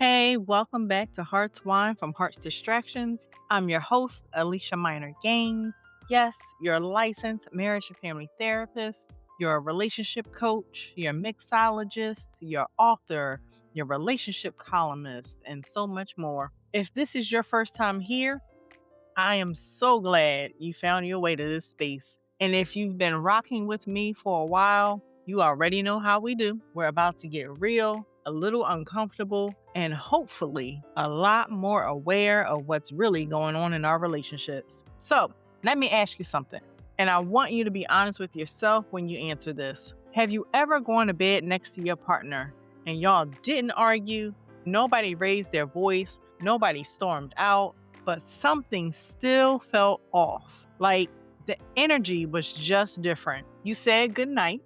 Hey, welcome back to Hearts Wine from Heart's Distractions. I'm your host, Alicia Minor Gaines. Yes, you're a licensed marriage and family therapist, you're a relationship coach, you're a mixologist, you're author, you're a relationship columnist, and so much more. If this is your first time here, I am so glad you found your way to this space. And if you've been rocking with me for a while, you already know how we do. We're about to get real, a little uncomfortable, and hopefully a lot more aware of what's really going on in our relationships. So, let me ask you something. And I want you to be honest with yourself when you answer this. Have you ever gone to bed next to your partner and y'all didn't argue? Nobody raised their voice, nobody stormed out, but something still felt off. Like the energy was just different. You said goodnight,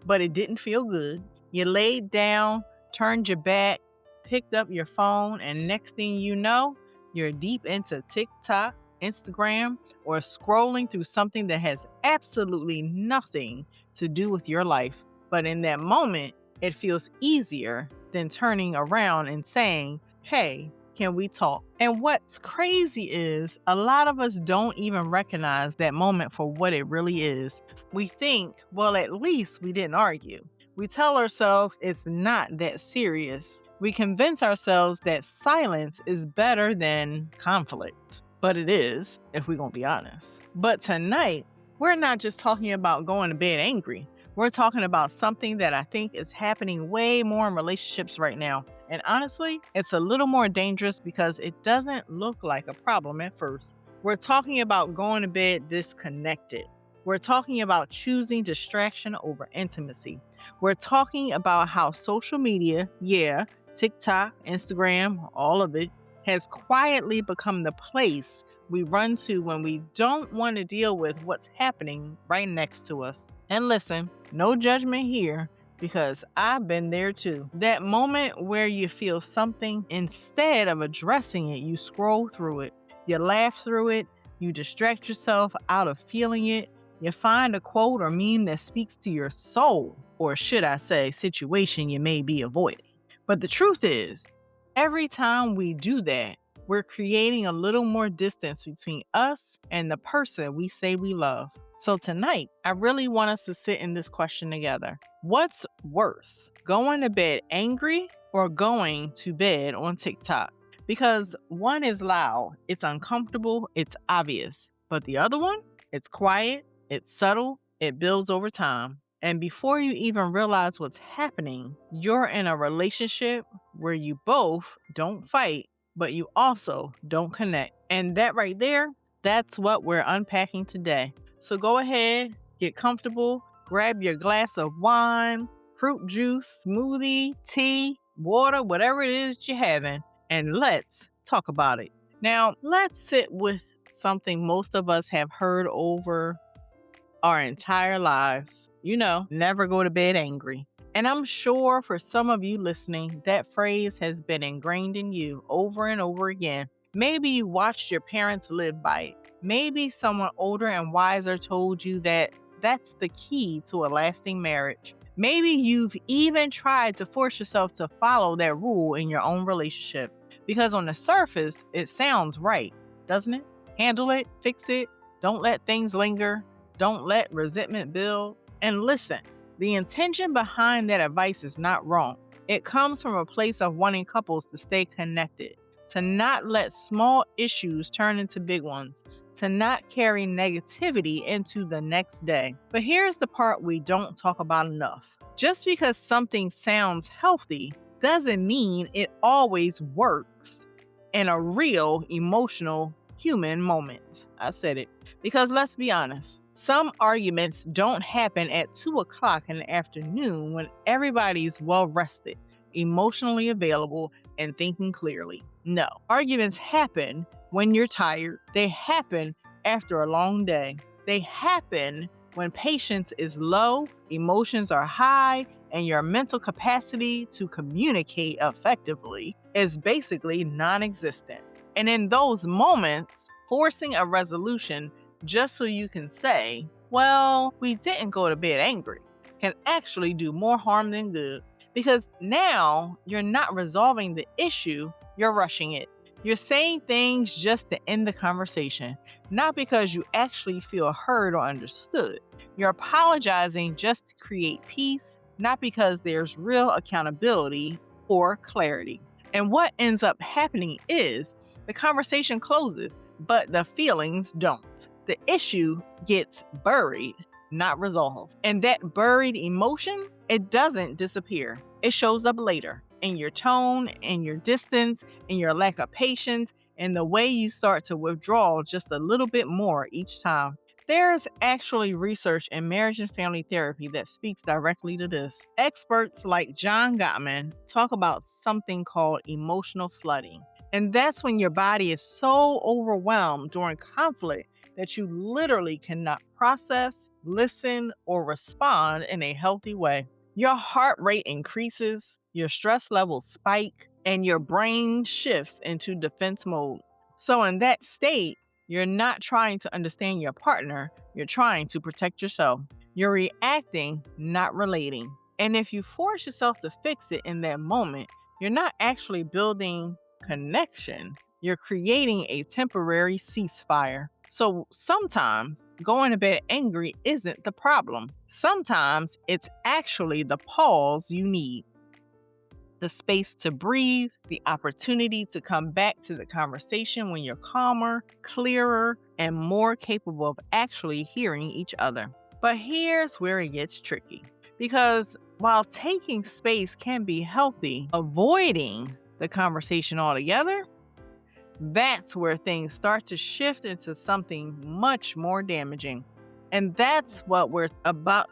but it didn't feel good. You laid down, turned your back, picked up your phone, and next thing you know, you're deep into TikTok, Instagram, or scrolling through something that has absolutely nothing to do with your life. But in that moment, it feels easier than turning around and saying, hey, can we talk? And what's crazy is a lot of us don't even recognize that moment for what it really is. We think, well, at least we didn't argue. We tell ourselves it's not that serious. We convince ourselves that silence is better than conflict. But it is, if we're going to be honest. But tonight, we're not just talking about going to bed angry. We're talking about something that I think is happening way more in relationships right now. And honestly, it's a little more dangerous because it doesn't look like a problem at first. We're talking about going to bed disconnected. We're talking about choosing distraction over intimacy. We're talking about how social media, TikTok, Instagram, all of it, has quietly become the place we run to when we don't want to deal with what's happening right next to us. And listen, no judgment here, because I've been there too. That moment where you feel something, instead of addressing it, you scroll through it, you laugh through it, you distract yourself out of feeling it, you find a quote or meme that speaks to your soul, or should I say, situation you may be avoiding. But the truth is, every time we do that, we're creating a little more distance between us and the person we say we love. So tonight, I really want us to sit in this question together. What's worse, going to bed angry or going to bed on TikTok? Because one is loud, it's uncomfortable, it's obvious. But the other one, it's quiet, it's subtle, it builds over time. And before you even realize what's happening, you're in a relationship where you both don't fight, but you also don't connect. And that right there, that's what we're unpacking today. So go ahead, get comfortable, grab your glass of wine, fruit juice, smoothie, tea, water, whatever it is you're having, and let's talk about it. Now, let's sit with something most of us have heard over our entire lives. You know, never go to bed angry. And I'm sure for some of you listening, that phrase has been ingrained in you over and over again. Maybe you watched your parents live by it. Maybe someone older and wiser told you that that's the key to a lasting marriage. Maybe you've even tried to force yourself to follow that rule in your own relationship. Because on the surface, it sounds right, doesn't it? Handle it, fix it, don't let things linger, don't let resentment build. And listen, the intention behind that advice is not wrong. It comes from a place of wanting couples to stay connected, to not let small issues turn into big ones, to not carry negativity into the next day. But here's the part we don't talk about enough. Just because something sounds healthy doesn't mean it always works in a real emotional human moment. I said it. Because let's be honest, some arguments don't happen at 2 o'clock in the afternoon when everybody's well rested, emotionally available, and thinking clearly. No, arguments happen when you're tired. They happen after a long day. They happen when patience is low, emotions are high, and your mental capacity to communicate effectively is basically non-existent. And in those moments, forcing a resolution just so you can say, well, we didn't go to bed angry, can actually do more harm than good. Because now you're not resolving the issue, you're rushing it. You're saying things just to end the conversation, not because you actually feel heard or understood. You're apologizing just to create peace, not because there's real accountability or clarity. And what ends up happening is the conversation closes, but the feelings don't. The issue gets buried, not resolved. And that buried emotion, it doesn't disappear. It shows up later in your tone, in your distance, in your lack of patience, and the way you start to withdraw just a little bit more each time. There's actually research in marriage and family therapy that speaks directly to this. Experts like John Gottman talk about something called emotional flooding. And that's when your body is so overwhelmed during conflict that you literally cannot process, listen, or respond in a healthy way. Your heart rate increases, your stress levels spike, and your brain shifts into defense mode. So in that state, you're not trying to understand your partner, you're trying to protect yourself. You're reacting, not relating. And if you force yourself to fix it in that moment, you're not actually building connection. You're creating a temporary ceasefire. So sometimes going to bed angry isn't the problem. Sometimes it's actually the pause you need. The space to breathe, the opportunity to come back to the conversation when you're calmer, clearer, and more capable of actually hearing each other. But here's where it gets tricky. Because while taking space can be healthy, avoiding the conversation altogether, that's where things start to shift into something much more damaging. And that's what we're about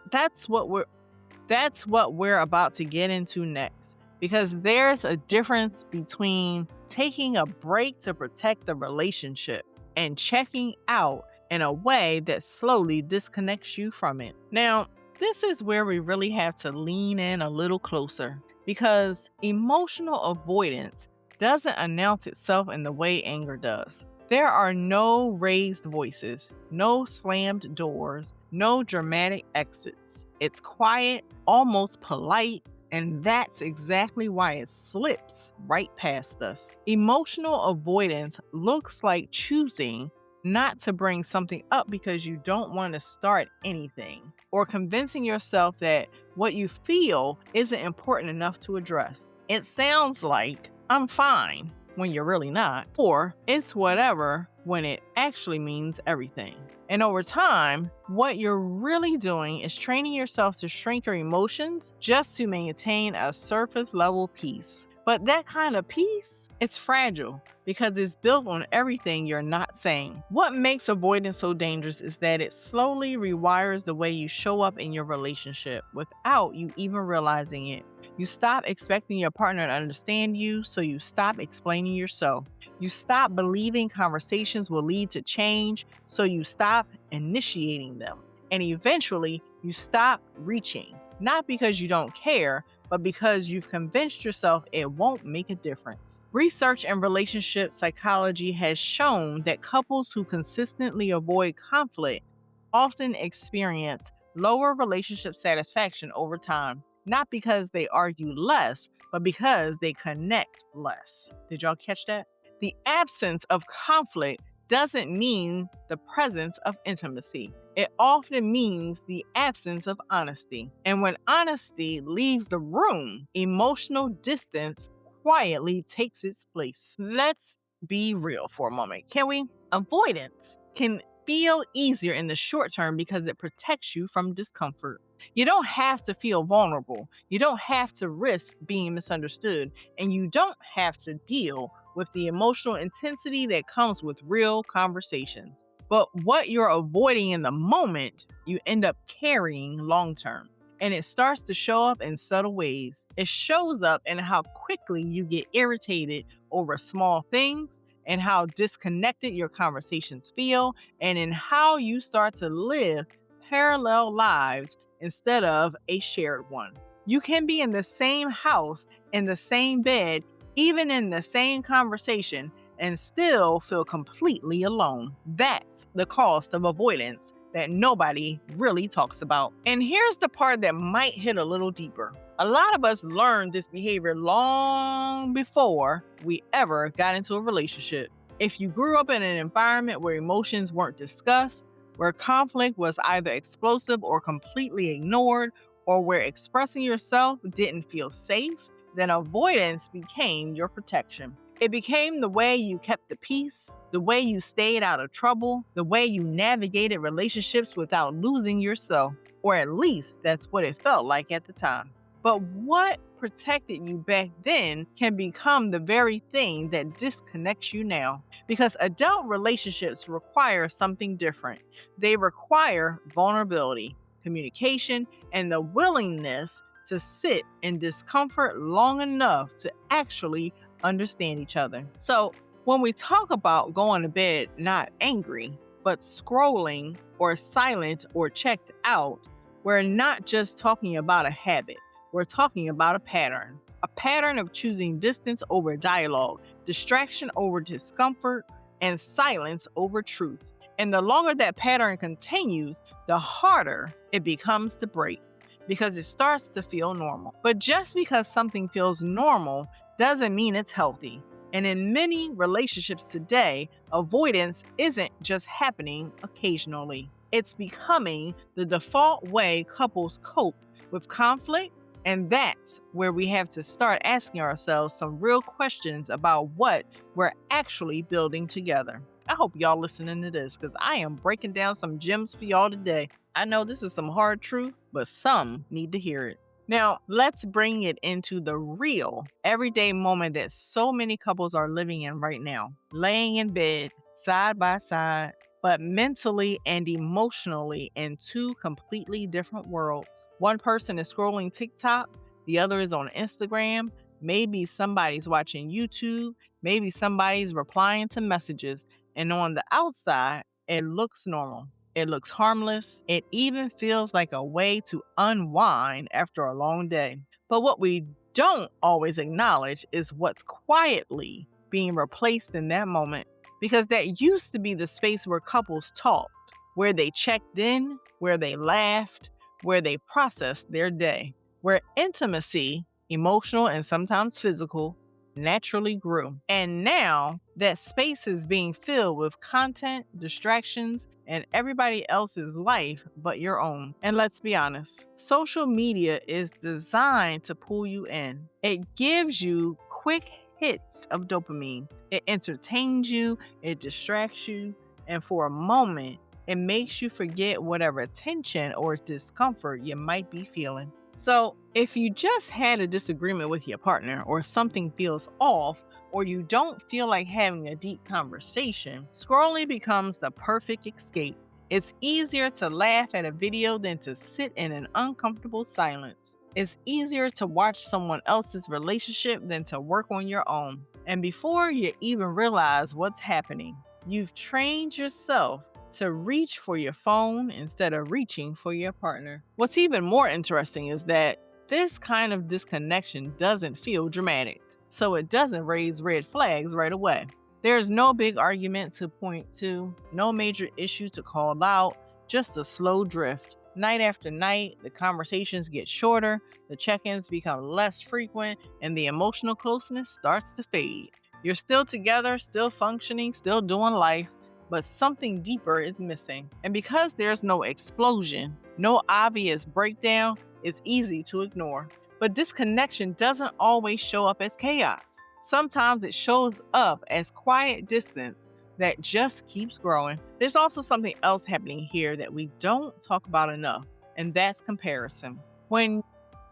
to get into next. Because there's a difference between taking a break to protect the relationship and checking out in a way that slowly disconnects you from it. Now, this is where we really have to lean in a little closer, because emotional avoidance doesn't announce itself in the way anger does. There are no raised voices, no slammed doors, no dramatic exits. It's quiet, almost polite, and that's exactly why it slips right past us. Emotional avoidance looks like choosing not to bring something up because you don't want to start anything, or convincing yourself that what you feel isn't important enough to address. It sounds like, I'm fine, when you're really not, or it's whatever when it actually means everything. And over time, what you're really doing is training yourself to shrink your emotions just to maintain a surface level peace. But that kind of peace, it's fragile because it's built on everything you're not saying. What makes avoidance so dangerous is that it slowly rewires the way you show up in your relationship without you even realizing it. You stop expecting your partner to understand you, so you stop explaining yourself. You stop believing conversations will lead to change, so you stop initiating them. And eventually, you stop reaching, not because you don't care, but because you've convinced yourself it won't make a difference. Research in relationship psychology has shown that couples who consistently avoid conflict often experience lower relationship satisfaction over time. Not because they argue less, but because they connect less. Did y'all catch that? The absence of conflict doesn't mean the presence of intimacy. It often means the absence of honesty. And when honesty leaves the room, emotional distance quietly takes its place. Let's be real for a moment, can we? Avoidance can feel easier in the short term because it protects you from discomfort. You don't have to feel vulnerable. You don't have to risk being misunderstood. And you don't have to deal with the emotional intensity that comes with real conversations. But what you're avoiding in the moment, you end up carrying long term. And it starts to show up in subtle ways. It shows up in how quickly you get irritated over small things, and how disconnected your conversations feel, and in how you start to live parallel lives instead of a shared one. You can be in the same house, in the same bed, even in the same conversation, and still feel completely alone. That's the cost of avoidance, that nobody really talks about. And here's the part that might hit a little deeper. A lot of us learned this behavior long before we ever got into a relationship. If you grew up in an environment where emotions weren't discussed, where conflict was either explosive or completely ignored, or where expressing yourself didn't feel safe, then avoidance became your protection. It became the way you kept the peace, the way you stayed out of trouble, the way you navigated relationships without losing yourself, or at least that's what it felt like at the time. But what protected you back then can become the very thing that disconnects you now. Because adult relationships require something different. They require vulnerability, communication, and the willingness to sit in discomfort long enough to actually understand each other. So when we talk about going to bed not angry, but scrolling or silent or checked out, we're not just talking about a habit. We're talking about a pattern of choosing distance over dialogue, distraction over discomfort, and silence over truth. And the longer that pattern continues, the harder it becomes to break because it starts to feel normal. But just because something feels normal doesn't mean it's healthy. And in many relationships today, avoidance isn't just happening occasionally. It's becoming the default way couples cope with conflict. And that's where we have to start asking ourselves some real questions about what we're actually building together. I hope y'all listening to this because I am breaking down some gems for y'all today. I know this is some hard truth, but some need to hear it. Now, let's bring it into the real, everyday moment that so many couples are living in right now. Laying in bed, side by side, but mentally and emotionally in two completely different worlds. One person is scrolling TikTok, the other is on Instagram, maybe somebody's watching YouTube, maybe somebody's replying to messages, and on the outside, it looks normal. It looks harmless. It even feels like a way to unwind after a long day. But what we don't always acknowledge is what's quietly being replaced in that moment. Because that used to be the space where couples talked, where they checked in, where they laughed, where they processed their day, where intimacy, emotional and sometimes physical, naturally grew. And now that space is being filled with content, distractions, and everybody else's life but your own. And let's be honest, social media is designed to pull you in. It gives you quick hits of dopamine. It entertains you, it distracts you, and for a moment, it makes you forget whatever tension or discomfort you might be feeling. So, if you just had a disagreement with your partner, or something feels off, or you don't feel like having a deep conversation, scrolling becomes the perfect escape. It's easier to laugh at a video than to sit in an uncomfortable silence. It's easier to watch someone else's relationship than to work on your own. And before you even realize what's happening, you've trained yourself to reach for your phone instead of reaching for your partner. What's even more interesting is that this kind of disconnection doesn't feel dramatic, so it doesn't raise red flags right away. There's no big argument to point to, no major issue to call out, just a slow drift. Night after night, the conversations get shorter, the check-ins become less frequent, and the emotional closeness starts to fade. You're still together, still functioning, still doing life, but something deeper is missing. And because there's no explosion, no obvious breakdown, it's easy to ignore. But disconnection doesn't always show up as chaos. Sometimes it shows up as quiet distance that just keeps growing. There's also something else happening here that we don't talk about enough, and that's comparison. When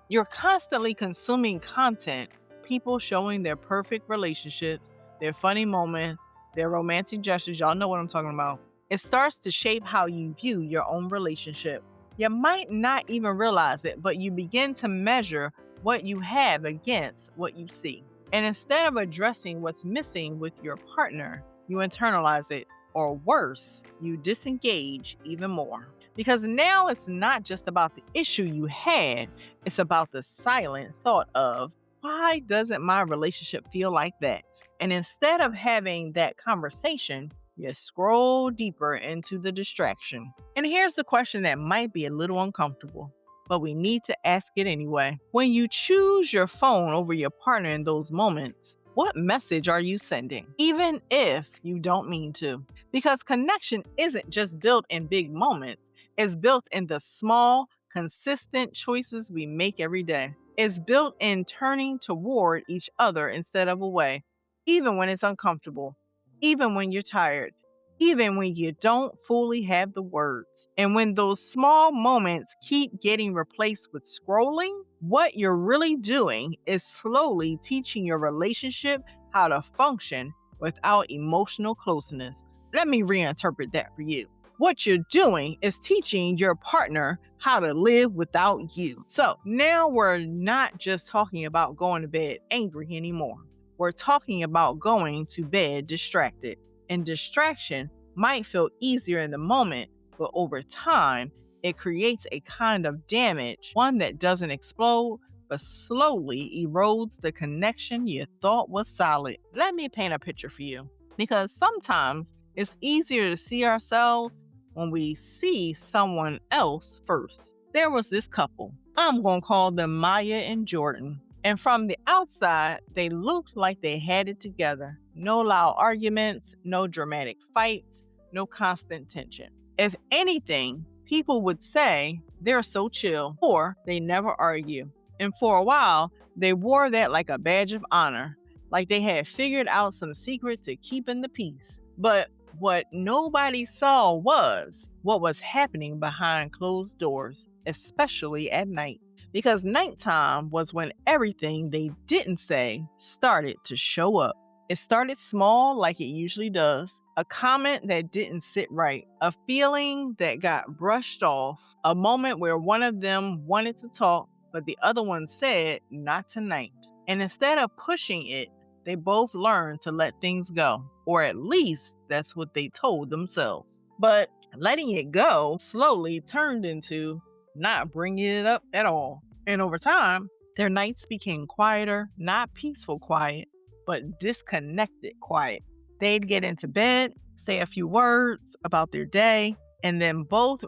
you're constantly consuming content, people showing their perfect relationships, their funny moments, their romantic gestures, y'all know what I'm talking about, it starts to shape how you view your own relationship. You might not even realize it, but you begin to measure what you have against what you see. And instead of addressing what's missing with your partner, you internalize it, or worse, you disengage even more. Because now it's not just about the issue you had, it's about the silent thought of, why doesn't my relationship feel like that? And instead of having that conversation, You scroll deeper into the distraction. And here's the question that might be a little uncomfortable, but we need to ask it anyway. When you choose your phone over your partner in those moments, what message are you sending? Even if you don't mean to. Because connection isn't just built in big moments, it's built in the small, consistent choices we make every day. It's built in turning toward each other instead of away, even when it's uncomfortable, even when you're tired, even when you don't fully have the words. And when those small moments keep getting replaced with scrolling, what you're really doing is slowly teaching your relationship how to function without emotional closeness. Let me reinterpret that for you. What you're doing is teaching your partner how to live without you. So now we're not just talking about going to bed angry anymore. We're talking about going to bed distracted. And distraction might feel easier in the moment, but over time, it creates a kind of damage, one that doesn't explode, but slowly erodes the connection you thought was solid. Let me paint a picture for you. Because sometimes it's easier to see ourselves when we see someone else first. There was this couple. I'm going to call them Maya and Jordan. And from the outside, they looked like they had it together. No loud arguments, no dramatic fights, no constant tension. If anything, people would say they're so chill or they never argue. And for a while, they wore that like a badge of honor, like they had figured out some secret to keeping the peace. But what nobody saw was what was happening behind closed doors, especially at night. Because nighttime was when everything they didn't say started to show up. It started small, like it usually does. A comment that didn't sit right. A feeling that got brushed off. A moment where one of them wanted to talk, but the other one said, "Not tonight." And instead of pushing it, they both learned to let things go. Or at least that's what they told themselves. But letting it go slowly turned into not bringing it up at all. And over time, their nights became quieter, not peaceful quiet, but disconnected quiet. They'd get into bed, say a few words about their day, and then both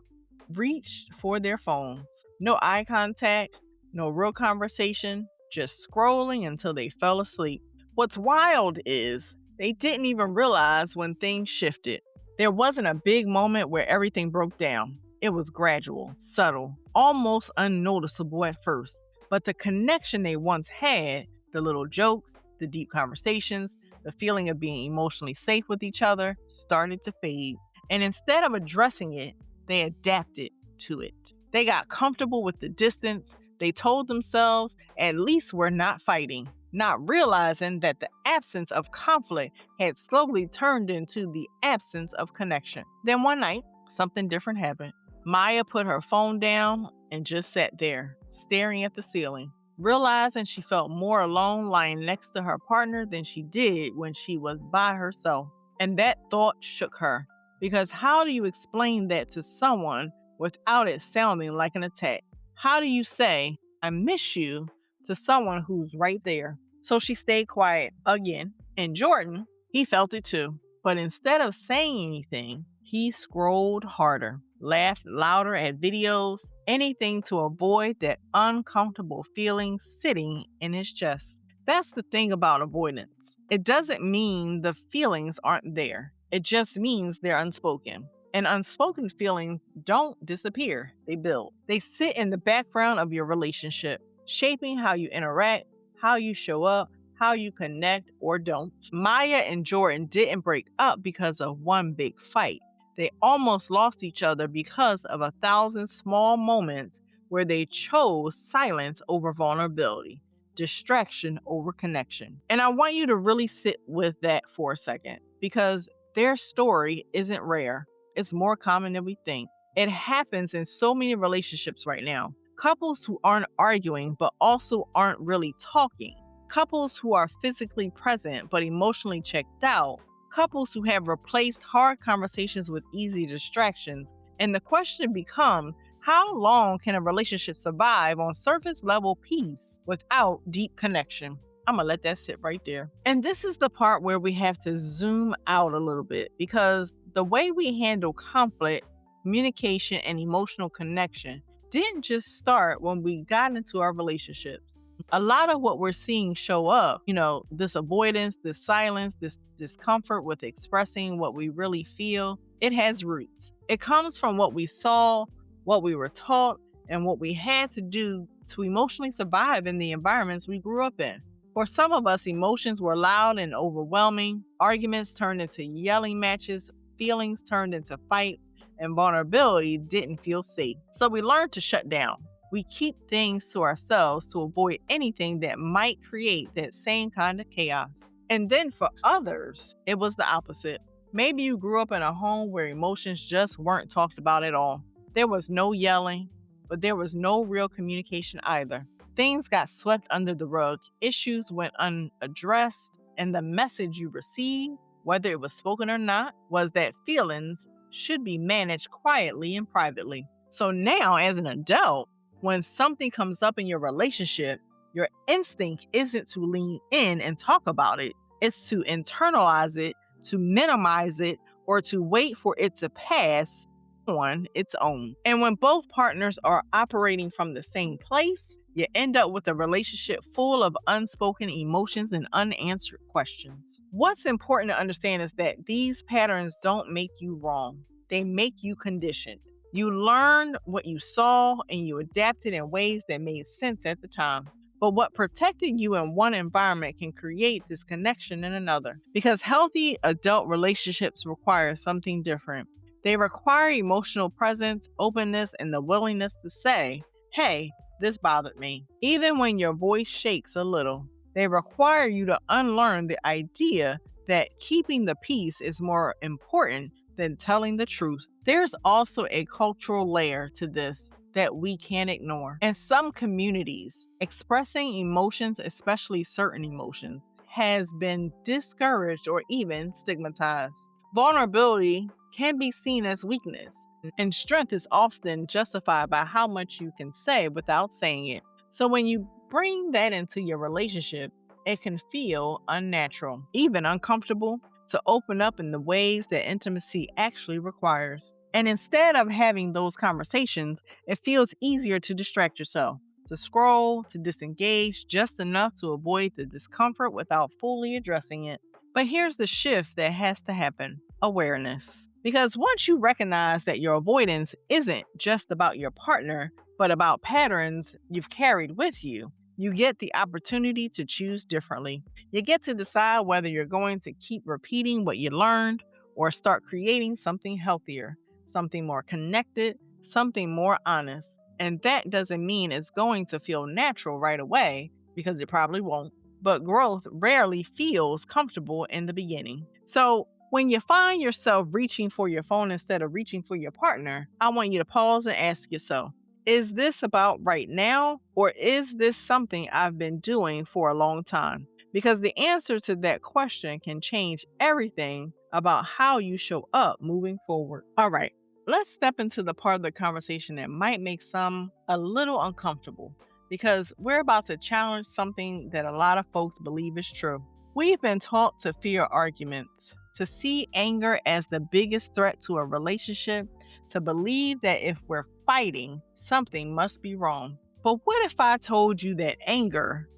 reached for their phones. No eye contact, no real conversation, just scrolling until they fell asleep. What's wild is they didn't even realize when things shifted. There wasn't a big moment where everything broke down. It was gradual, subtle, almost unnoticeable at first. But the connection they once had, the little jokes, the deep conversations, the feeling of being emotionally safe with each other, started to fade. And instead of addressing it, they adapted to it. They got comfortable with the distance. They told themselves, at least we're not fighting, not realizing that the absence of conflict had slowly turned into the absence of connection. Then one night, something different happened. Maya put her phone down and just sat there, staring at the ceiling, realizing she felt more alone lying next to her partner than she did when she was by herself. And that thought shook her, because how do you explain that to someone without it sounding like an attack? How do you say, "I miss you," to someone who's right there? So she stayed quiet again. And Jordan, he felt it too. But instead of saying anything, he scrolled harder, laughed louder at videos, anything to avoid that uncomfortable feeling sitting in his chest. That's the thing about avoidance. It doesn't mean the feelings aren't there. It just means they're unspoken. And unspoken feelings don't disappear, they build. They sit in the background of your relationship, shaping how you interact, how you show up, how you connect or don't. Maya and Jordan didn't break up because of one big fight. They almost lost each other because of 1,000 small moments where they chose silence over vulnerability, distraction over connection. And I want you to really sit with that for a second, because their story isn't rare. It's more common than we think. It happens in so many relationships right now. Couples who aren't arguing but also aren't really talking. Couples who are physically present but emotionally checked out. Couples who have replaced hard conversations with easy distractions. And the question becomes, how long can a relationship survive on surface level peace without deep connection? I'm going to let that sit right there. And this is the part where we have to zoom out a little bit because the way we handle conflict, communication, and emotional connection didn't just start when we got into our relationships. A lot of what we're seeing show up, this avoidance, this silence, this discomfort with expressing what we really feel, it has roots. It comes from what we saw, what we were taught, and what we had to do to emotionally survive in the environments we grew up in. For some of us, emotions were loud and overwhelming. Arguments turned into yelling matches, feelings turned into fights, and vulnerability didn't feel safe. So we learned to shut down. We keep things to ourselves to avoid anything that might create that same kind of chaos. And then for others, it was the opposite. Maybe you grew up in a home where emotions just weren't talked about at all. There was no yelling, but there was no real communication either. Things got swept under the rug, issues went unaddressed, and the message you received, whether it was spoken or not, was that feelings should be managed quietly and privately. So now, as an adult, when something comes up in your relationship, your instinct isn't to lean in and talk about it. It's to internalize it, to minimize it, or to wait for it to pass on its own. And when both partners are operating from the same place, you end up with a relationship full of unspoken emotions and unanswered questions. What's important to understand is that these patterns don't make you wrong. They make you conditioned. You learned what you saw and you adapted in ways that made sense at the time. But what protected you in one environment can create disconnection in another. Because healthy adult relationships require something different. They require emotional presence, openness, and the willingness to say, hey, this bothered me. Even when your voice shakes a little, they require you to unlearn the idea that keeping the peace is more important than telling the truth. There's also a cultural layer to this that we can't ignore. In some communities, expressing emotions, especially certain emotions, has been discouraged or even stigmatized. Vulnerability can be seen as weakness, and strength is often justified by how much you can say without saying it. So when you bring that into your relationship, it can feel unnatural, even uncomfortable, to open up in the ways that intimacy actually requires. And instead of having those conversations, it feels easier to distract yourself, to scroll, to disengage just enough to avoid the discomfort without fully addressing it. But here's the shift that has to happen: awareness. Because once you recognize that your avoidance isn't just about your partner, but about patterns you've carried with you, you get the opportunity to choose differently. You get to decide whether you're going to keep repeating what you learned or start creating something healthier, something more connected, something more honest. And that doesn't mean it's going to feel natural right away, because it probably won't. But growth rarely feels comfortable in the beginning. So when you find yourself reaching for your phone instead of reaching for your partner, I want you to pause and ask yourself, is this about right now, or is this something I've been doing for a long time? Because the answer to that question can change everything about how you show up moving forward. All right, let's step into the part of the conversation that might make some a little uncomfortable, because we're about to challenge something that a lot of folks believe is true. We've been taught to fear arguments, to see anger as the biggest threat to a relationship, to believe that if we're fighting, something must be wrong. But what if I told you that anger,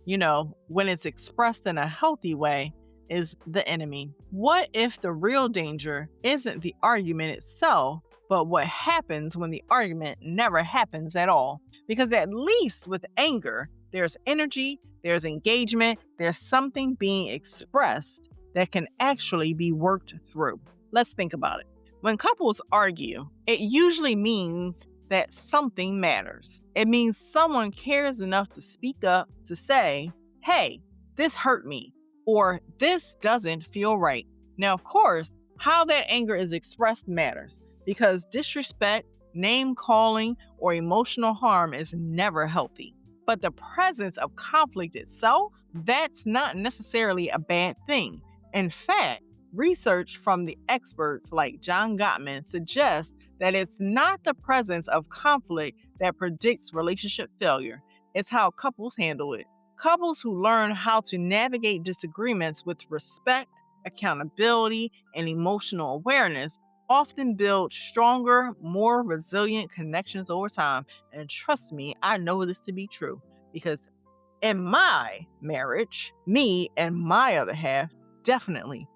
when it's expressed in a healthy way, is the enemy? What if the real danger isn't the argument itself, but what happens when the argument never happens at all? Because at least with anger, there's energy, there's engagement, there's something being expressed that can actually be worked through. Let's think about it. When couples argue, it usually means that something matters. It means someone cares enough to speak up, to say, hey, this hurt me, or this doesn't feel right. Now, of course, how that anger is expressed matters, because disrespect, name calling, or emotional harm is never healthy. But the presence of conflict itself, that's not necessarily a bad thing. In fact, research from the experts like John Gottman suggests that it's not the presence of conflict that predicts relationship failure. It's how couples handle it. Couples who learn how to navigate disagreements with respect, accountability, and emotional awareness often build stronger, more resilient connections over time. And trust me, I know this to be true because in my marriage, me and my other half definitely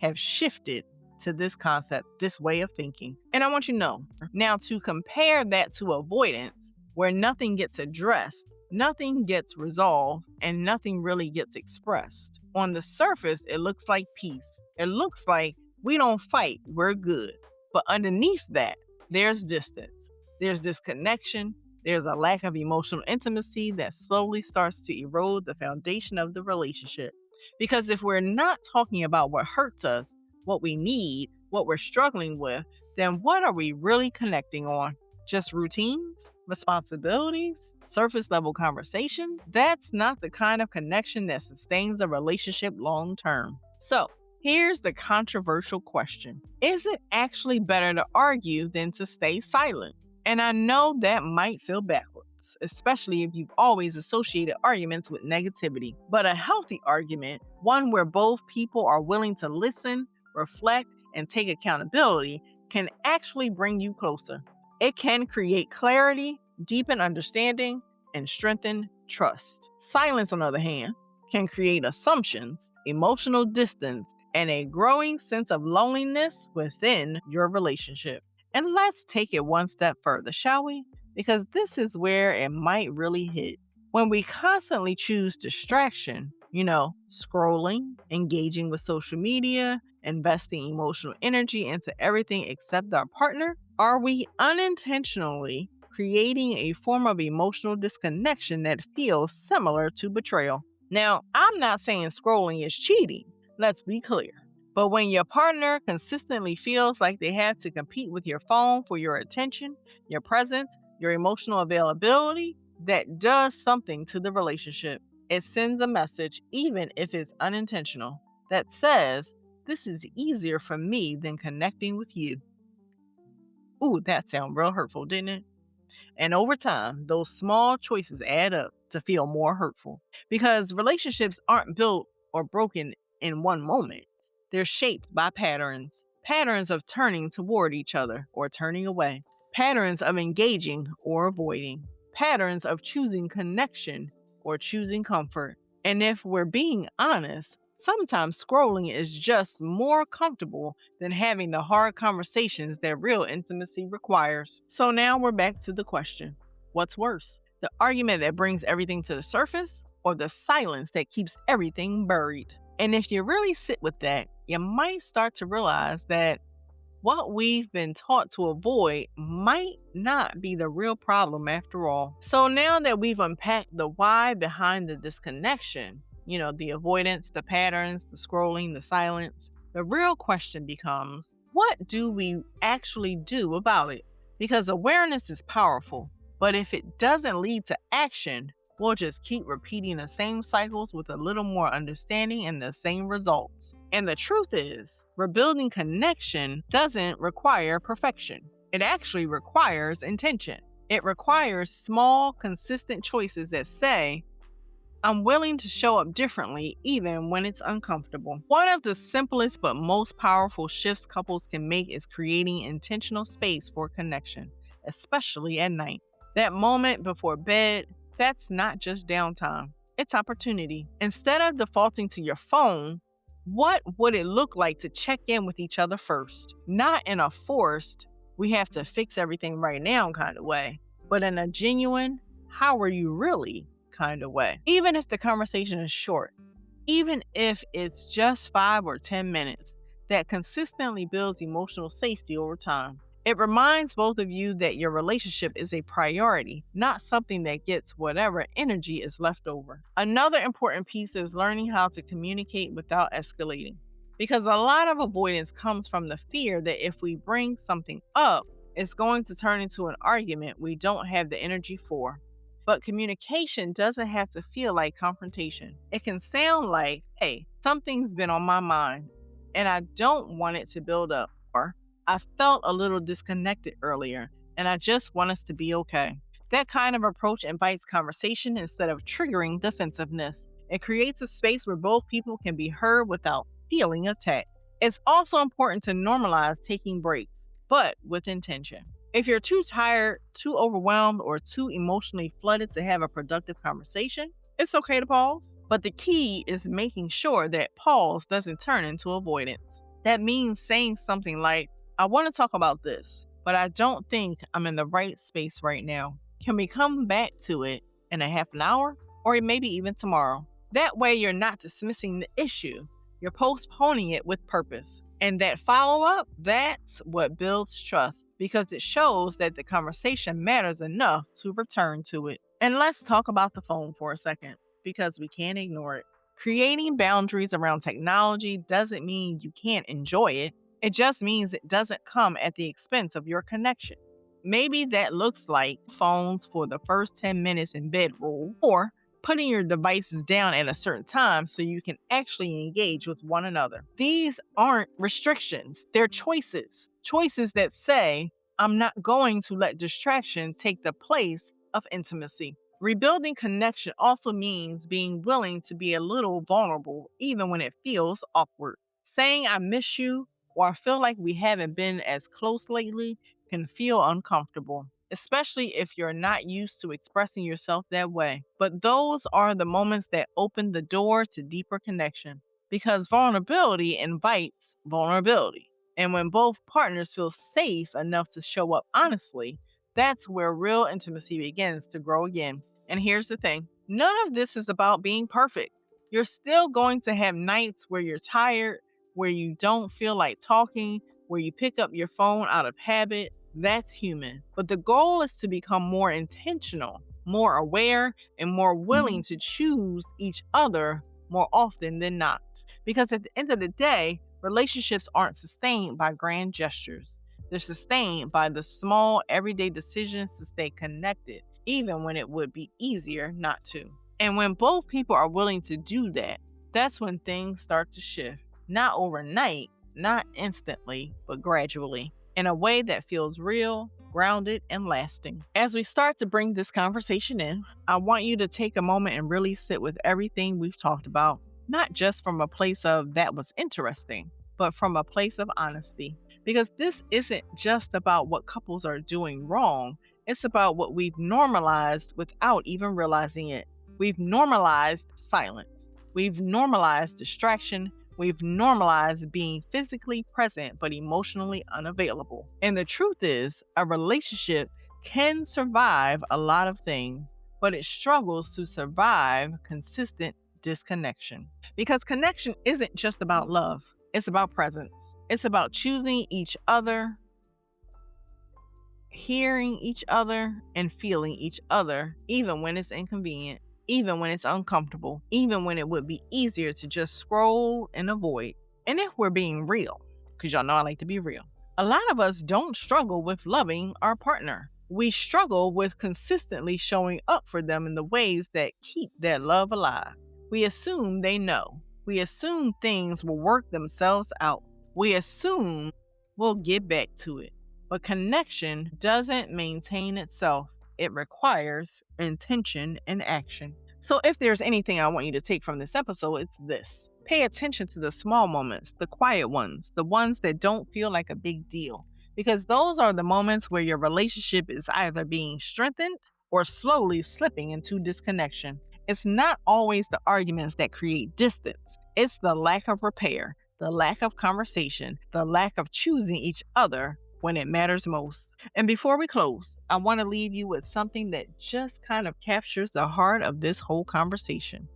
have shifted to this concept, this way of thinking. And I want you to know now to compare that to avoidance, where nothing gets addressed, nothing gets resolved, and nothing really gets expressed. On the surface, it looks like peace. It looks like we don't fight, we're good. But underneath that, there's distance, there's disconnection, there's a lack of emotional intimacy that slowly starts to erode the foundation of the relationship. Because if we're not talking about what hurts us, what we need, what we're struggling with, then what are we really connecting on? Just routines, responsibilities, surface level conversation? That's not the kind of connection that sustains a relationship long term. So, here's the controversial question. Is it actually better to argue than to stay silent? And I know that might feel backwards, especially if you've always associated arguments with negativity. But a healthy argument, one where both people are willing to listen, reflect, and take accountability, can actually bring you closer. It can create clarity, deepen understanding, and strengthen trust. Silence, on the other hand, can create assumptions, emotional distance, and a growing sense of loneliness within your relationship. And let's take it one step further, shall we? Because this is where it might really hit. When we constantly choose distraction, scrolling, engaging with social media, investing emotional energy into everything except our partner, are we unintentionally creating a form of emotional disconnection that feels similar to betrayal? Now, I'm not saying scrolling is cheating. Let's be clear. But when your partner consistently feels like they have to compete with your phone for your attention, your presence, your emotional availability, that does something to the relationship. It sends a message, even if it's unintentional, that says, this is easier for me than connecting with you. Ooh, that sounded real hurtful, didn't it? And over time, those small choices add up to feel more hurtful because relationships aren't built or broken in one moment. They're shaped by patterns of turning toward each other or turning away, patterns of engaging or avoiding, patterns of choosing connection or choosing comfort. And if we're being honest, sometimes scrolling is just more comfortable than having the hard conversations that real intimacy requires. So now we're back to the question, what's worse? The argument that brings everything to the surface or the silence that keeps everything buried? And if you really sit with that, you might start to realize that what we've been taught to avoid might not be the real problem after all. So now that we've unpacked the why behind the disconnection, the avoidance, the patterns, the scrolling, the silence, the real question becomes, what do we actually do about it? Because awareness is powerful, but if it doesn't lead to action, we'll just keep repeating the same cycles with a little more understanding and the same results. And the truth is, rebuilding connection doesn't require perfection. It actually requires intention. It requires small, consistent choices that say, I'm willing to show up differently even when it's uncomfortable. One of the simplest but most powerful shifts couples can make is creating intentional space for connection, especially at night. That moment before bed, that's not just downtime, it's opportunity. Instead of defaulting to your phone, what would it look like to check in with each other first? Not in a forced, we have to fix everything right now kind of way, but in a genuine, how are you really kind of way. Even if the conversation is short, even if it's just 5 or 10 minutes, that consistently builds emotional safety over time. It reminds both of you that your relationship is a priority, not something that gets whatever energy is left over. Another important piece is learning how to communicate without escalating. Because a lot of avoidance comes from the fear that if we bring something up, it's going to turn into an argument we don't have the energy for. But communication doesn't have to feel like confrontation. It can sound like, hey, something's been on my mind, and I don't want it to build up. Or I felt a little disconnected earlier, and I just want us to be okay. That kind of approach invites conversation instead of triggering defensiveness. It creates a space where both people can be heard without feeling attacked. It's also important to normalize taking breaks, but with intention. If you're too tired, too overwhelmed, or too emotionally flooded to have a productive conversation, it's okay to pause. But the key is making sure that pause doesn't turn into avoidance. That means saying something like, I want to talk about this, but I don't think I'm in the right space right now. Can we come back to it in a half an hour or maybe even tomorrow? That way, you're not dismissing the issue, you're postponing it with purpose. And that follow up, that's what builds trust because it shows that the conversation matters enough to return to it. And let's talk about the phone for a second because we can't ignore it. Creating boundaries around technology doesn't mean you can't enjoy it. It just means it doesn't come at the expense of your connection. Maybe that looks like phones for the first 10 minutes in bed rule, or putting your devices down at a certain time so you can actually engage with one another. These aren't restrictions, they're choices. Choices that say, I'm not going to let distraction take the place of intimacy. Rebuilding connection also means being willing to be a little vulnerable, even when it feels awkward. Saying, I miss you, or I feel like we haven't been as close lately, can feel uncomfortable, especially if you're not used to expressing yourself that way. But those are the moments that open the door to deeper connection because vulnerability invites vulnerability. And when both partners feel safe enough to show up honestly, that's where real intimacy begins to grow again. And here's the thing, none of this is about being perfect. You're still going to have nights where you're tired, where you don't feel like talking, where you pick up your phone out of habit. That's human. But the goal is to become more intentional, more aware, and more willing to choose each other more often than not. Because at the end of the day, relationships aren't sustained by grand gestures. They're sustained by the small, everyday decisions to stay connected, even when it would be easier not to. And when both people are willing to do that, that's when things start to shift. Not overnight, not instantly, but gradually, in a way that feels real, grounded, and lasting. As we start to bring this conversation in, I want you to take a moment and really sit with everything we've talked about, not just from a place of that was interesting, but from a place of honesty. Because this isn't just about what couples are doing wrong, it's about what we've normalized without even realizing it. We've normalized silence. We've normalized distraction. We've normalized being physically present but emotionally unavailable. And the truth is, a relationship can survive a lot of things, but it struggles to survive consistent disconnection. Because connection isn't just about love, it's about presence. It's about choosing each other, hearing each other, and feeling each other, even when it's inconvenient, even when it's uncomfortable, even when it would be easier to just scroll and avoid. And if we're being real, because y'all know I like to be real, a lot of us don't struggle with loving our partner. We struggle with consistently showing up for them in the ways that keep that love alive. We assume they know. We assume things will work themselves out. We assume we'll get back to it. But connection doesn't maintain itself. It requires intention and action. So if there's anything I want you to take from this episode, it's this. Pay attention to the small moments, the quiet ones, the ones that don't feel like a big deal. Because those are the moments where your relationship is either being strengthened or slowly slipping into disconnection. It's not always the arguments that create distance. It's the lack of repair, the lack of conversation, the lack of choosing each other when it matters most. And before we close, I want to leave you with something that just kind of captures the heart of this whole conversation.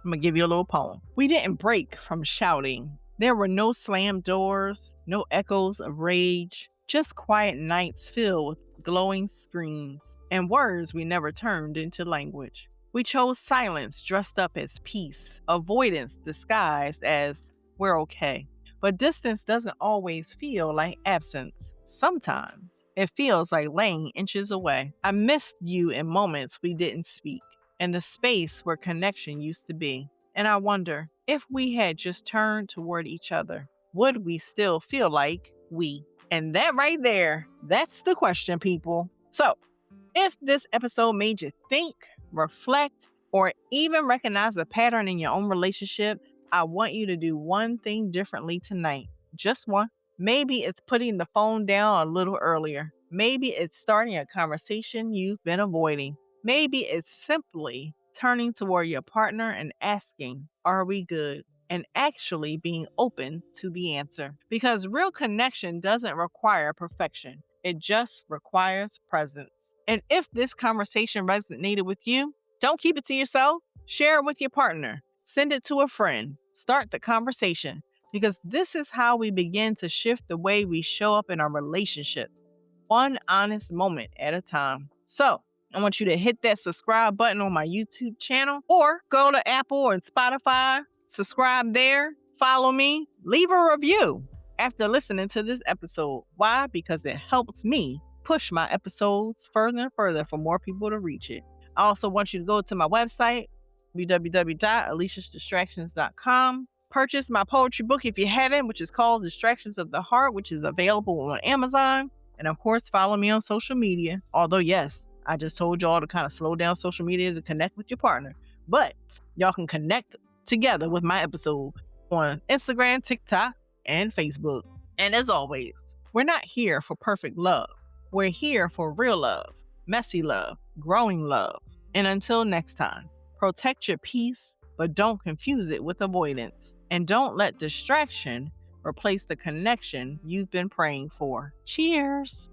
I'm going to give you a little poem. We didn't break from shouting. There were no slammed doors, no echoes of rage, just quiet nights filled with glowing screens and words we never turned into language. We chose silence dressed up as peace, avoidance disguised as we're okay. But distance doesn't always feel like absence. Sometimes it feels like laying inches away. I missed you in moments we didn't speak, in the space where connection used to be. And I wonder, if we had just turned toward each other, would we still feel like we? And that right there, that's the question, people. So, If this episode made you think, reflect, or even recognize a pattern in your own relationship, I want you to do one thing differently tonight. Just one. Maybe it's putting the phone down a little earlier. Maybe it's starting a conversation you've been avoiding. Maybe it's simply turning toward your partner and asking, "Are we good?" And actually being open to the answer. Because real connection doesn't require perfection, it just requires presence. And if this conversation resonated with you, don't keep it to yourself. Share it with your partner. Send it to a friend. Start the conversation because this is how we begin to shift the way we show up in our relationships, one honest moment at a time. So, I want you to hit that subscribe button on my YouTube channel or go to Apple and Spotify, subscribe there, follow me, leave a review after listening to this episode. Why? Because it helps me push my episodes further and further for more people to reach it. I also want you to go to my website, www.aliciasdistractions.com. Purchase my poetry book if you haven't, which is called Distractions of the Heart, which is available on Amazon. And of course, follow me on social media. Although, yes, I just told y'all to kind of slow down social media to connect with your partner. But y'all can connect together with my episode on Instagram, TikTok, and Facebook. And as always, we're not here for perfect love. We're here for real love, messy love, growing love. And until next time, protect your peace, but don't confuse it with avoidance. And don't let distraction replace the connection you've been praying for. Cheers.